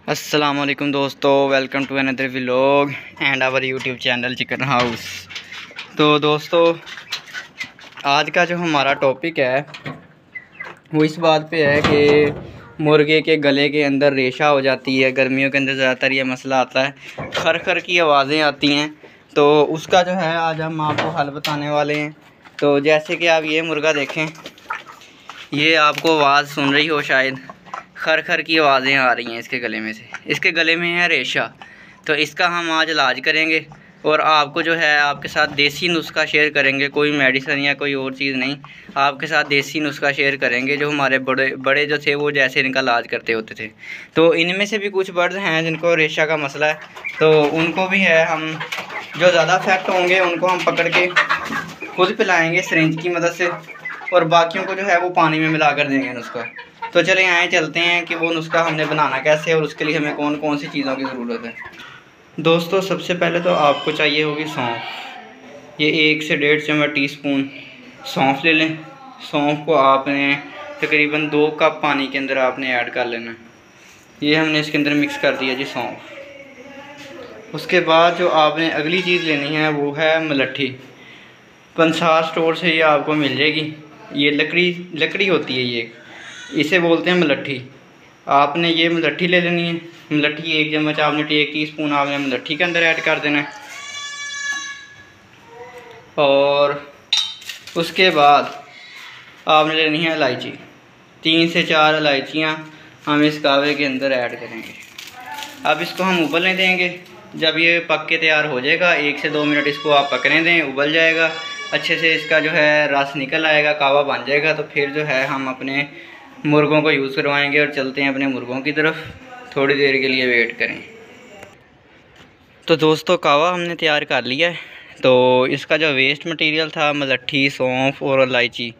अस्सलाम वालेकुम दोस्तों, welcome to another vlog and our YouTube channel Chicken House. तो दोस्तों, आज का जो हमारा टॉपिक है वो इस बात पे है कि मुर्गे के गले के अंदर रेशा हो जाती है। गर्मियों के अंदर ज़्यादातर ये मसला आता है, खर खर की आवाज़ें आती हैं। तो उसका जो है आज हम आपको हल बताने वाले हैं। तो जैसे कि आप ये मुर्गा देखें, ये आपको आवाज़ सुन रही हो शायद, खर खर की आवाज़ें आ रही हैं इसके गले में से। इसके गले में है रेशा। तो इसका हम आज इलाज करेंगे और आपको जो है आपके साथ देसी नुस्खा शेयर करेंगे। कोई मेडिसिन या कोई और चीज़ नहीं, आपके साथ देसी नुस्खा शेयर करेंगे जो हमारे बड़े बड़े जो थे वो जैसे इनका इलाज करते होते थे। तो इनमें से भी कुछ बर्ड्स हैं जिनको रेशा का मसला है, तो उनको भी है, हम जो ज़्यादा इफेक्ट होंगे उनको हम पकड़ के खुद पिलाएँगे सिरिंज की मदद से, और बाकियों को जो है वो पानी में मिला कर देंगे नुस्खा। तो चलें आए चलते हैं कि वो नुस्खा हमने बनाना कैसे है और उसके लिए हमें कौन कौन सी चीज़ों की ज़रूरत है। दोस्तों, सबसे पहले तो आपको चाहिए होगी सौंफ। ये 1 से 1.5 चम्मच टीस्पून सौंफ ले लें। सौंफ को आपने तकरीबन 2 कप पानी के अंदर आपने ऐड कर लेना। ये हमने इसके अंदर मिक्स कर दिया जी सौंफ। उसके बाद जो आपने अगली चीज़ लेनी है वो है मलट्ठी। पंसार स्टोर से ये आपको मिल जाएगी। ये लकड़ी होती है, ये इसे बोलते हैं मलट्ठी। आपने ये मलट्ठी ले लेनी है। मलट्ठी 1 चम्मच आपने 1 टीस्पून आपने मलट्ठी के अंदर ऐड कर देना है। और उसके बाद आपने लेनी है इलायची। 3 से 4 इलायचियाँ हम इस कावे के अंदर ऐड करेंगे। अब इसको हम उबलने देंगे। जब ये पक के तैयार हो जाएगा 1 से 2 मिनट इसको आप पकने दें, उबल जाएगा अच्छे से, इसका जो है रस निकल आएगा, कावा बन जाएगा। तो फिर जो है हम अपने मुर्गों को यूज़ करवाएंगे और चलते हैं अपने मुर्गों की तरफ। थोड़ी देर के लिए वेट करें। तो दोस्तों, कावा हमने तैयार कर लिया है। तो इसका जो वेस्ट मटेरियल था, मलट्ठी, सौंफ और इलायची,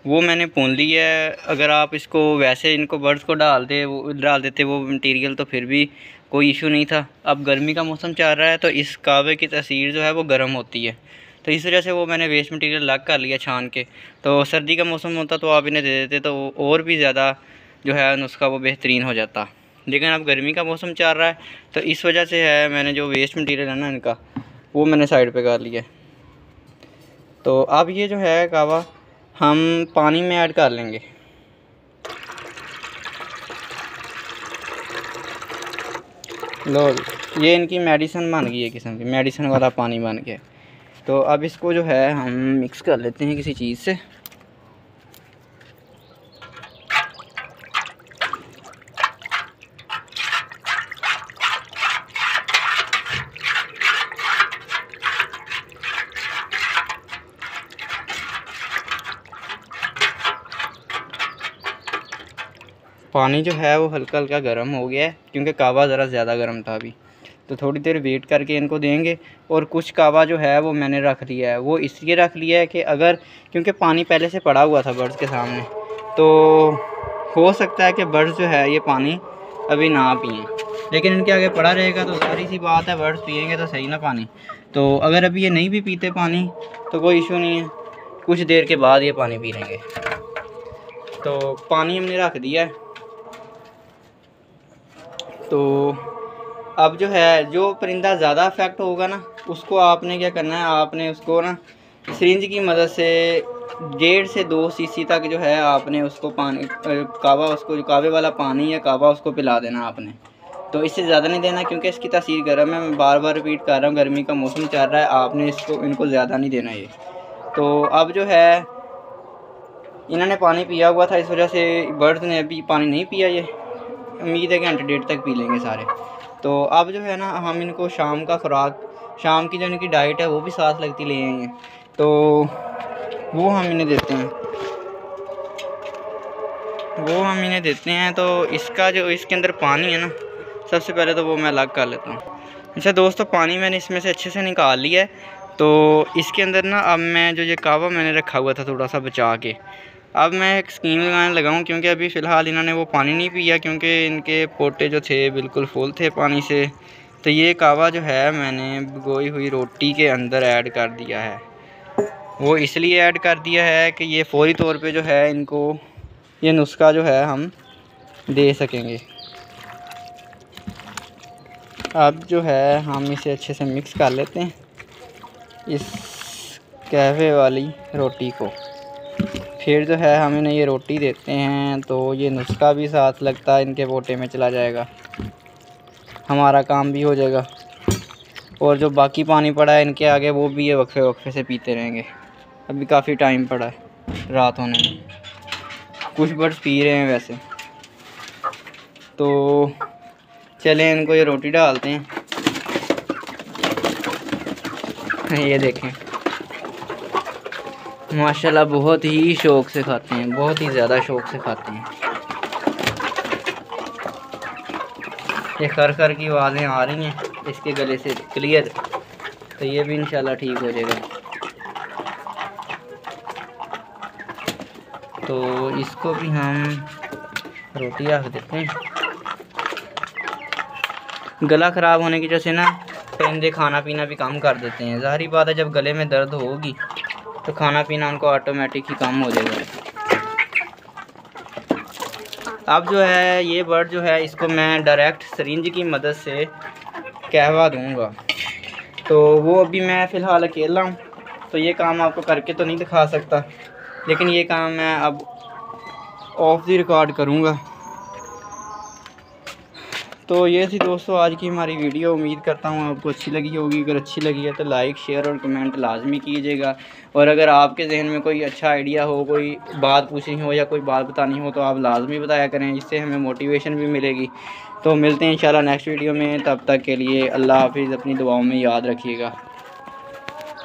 वो मैंने भून लिया है। अगर आप इसको वैसे इनको बर्ड्स को डाल देते वो मटेरियल तो फिर भी कोई इशू नहीं था। अब गर्मी का मौसम चल रहा है तो इस कावे की तासीर जो है वो गर्म होती है, तो इस वजह से वो मैंने वेस्ट मटेरियल अलग कर लिया छान के। तो सर्दी का मौसम होता तो आप इन्हें दे देते तो और भी ज़्यादा जो है नुस्खा वो बेहतरीन हो जाता। लेकिन अब गर्मी का मौसम चल रहा है तो इस वजह से है मैंने जो वेस्ट मटेरियल है ना इनका, वो मैंने साइड पे कर लिया। तो अब ये जो है कावा हम पानी में ऐड कर लेंगे। लो, ये इनकी मेडिसिन बन गई है, किस्म की मेडिसिन वाला पानी बन गया। तो अब इसको जो है हम मिक्स कर लेते हैं किसी चीज़ से। पानी जो है वो हल्का हल्का गर्म हो गया है क्योंकि कावा ज़रा ज़्यादा गर्म था अभी। तो थोड़ी देर वेट करके इनको देंगे। और कुछ कावा जो है वो मैंने रख लिया है, वो इसलिए रख लिया है कि अगर, क्योंकि पानी पहले से पड़ा हुआ था बर्ड्स के सामने, तो हो सकता है कि बर्ड्स जो है ये पानी अभी ना पिएँ, लेकिन इनके आगे पड़ा रहेगा तो सारी सी बात है बर्ड्स पिएंगे तो सही ना पानी। तो अगर अभी ये नहीं भी पीते पानी तो कोई इशू नहीं है, कुछ देर के बाद ये पानी पी लेंगे। तो पानी हमने रख दिया है। तो अब जो है, जो परिंदा ज़्यादा इफेक्ट होगा ना, उसको आपने क्या करना है, आपने उसको ना सिरिंज की मदद से 1.5 से 2 सीसी तक जो है आपने उसको पानी कावा, उसको जो कावे वाला पानी या कावा उसको पिला देना आपने। तो इससे ज़्यादा नहीं देना क्योंकि इसकी तासीर गर्म है। मैं बार बार रिपीट कर रहा हूँ, गर्मी का मौसम चल रहा है, आपने इनको ज़्यादा नहीं देना ये। तो अब जो है इन्होंने पानी पिया हुआ था, इस वजह से बर्ड्स ने अभी पानी नहीं पिया। ये उम्मीद है कि घंटे 1.5 तक पी लेंगे सारे। तो अब जो है ना हम इनको शाम का खुराक, शाम की जो इनकी डाइट है वो भी साथ लगती ले आएंगे, तो वो हम इन्हें देते हैं। तो इसका जो इसके अंदर पानी है ना, सबसे पहले तो वो मैं अलग कर लेता हूँ। अच्छा दोस्तों, पानी मैंने इसमें से अच्छे से निकाल लिया है। तो इसके अंदर ना अब मैं जो ये कावा मैंने रखा हुआ था थोड़ा सा बचा के, अब मैं एक स्कीम लगाने लगा हूँ क्योंकि अभी फ़िलहाल इन्होंने वो पानी नहीं पिया क्योंकि इनके पोटे जो थे बिल्कुल फुल थे पानी से। तो ये कावा जो है मैंने भिगोई हुई रोटी के अंदर ऐड कर दिया है। वो इसलिए ऐड कर दिया है कि ये फ़ौरी तौर पे जो है इनको ये नुस्खा जो है हम दे सकेंगे। अब जो है हम इसे अच्छे से मिक्स कर लेते हैं इस कैफ़े वाली रोटी को। फिर जो है हम इन्हें ये रोटी देते हैं तो ये नुस्खा भी साथ लगता है, इनके पोटे में चला जाएगा, हमारा काम भी हो जाएगा। और जो बाकी पानी पड़ा है इनके आगे वो भी ये वक्फे वक्फे से पीते रहेंगे। अभी काफ़ी टाइम पड़ा है रात होने में, कुछ बर्ड्स पी रहे हैं वैसे। तो चलें इनको ये रोटी डालते हैं। ये देखें माशाल्लाह बहुत ही शौक़ से खाते हैं, बहुत ही ज़्यादा शौक़ से खाते हैं। ये खर खर की आवाज़ें आ रही हैं इसके गले से क्लियर, तो ये भी इंशाल्लाह ठीक हो जाएगा। तो इसको भी हम रोटी रख देते हैं। गला ख़राब होने की वजह से ना परिंदे खाना पीना भी कम कर देते हैं। ज़ाहिर बात है जब गले में दर्द होगी तो खाना पीना उनको ऑटोमेटिक ही कम हो जाएगा। अब जो है ये बर्ड जो है इसको मैं डायरेक्ट सिरिंज की मदद से कहवा दूंगा। तो वो अभी मैं फ़िलहाल अकेला हूँ तो ये काम आपको करके तो नहीं दिखा सकता, लेकिन ये काम मैं अब ऑफ द रिकॉर्ड करूँगा। तो ये थी दोस्तों आज की हमारी वीडियो। उम्मीद करता हूँ आपको अच्छी लगी होगी। अगर अच्छी लगी है तो लाइक शेयर और कमेंट लाजमी कीजिएगा। और अगर आपके जहन में कोई अच्छा आइडिया हो, कोई बात पूछनी हो या कोई बात बतानी हो तो आप लाजमी बताया करें, इससे हमें मोटिवेशन भी मिलेगी। तो मिलते हैं इंशाल्लाह नेक्स्ट वीडियो में, तब तक के लिए अल्लाह हाफिज़। अपनी दुआओं में याद रखिएगा।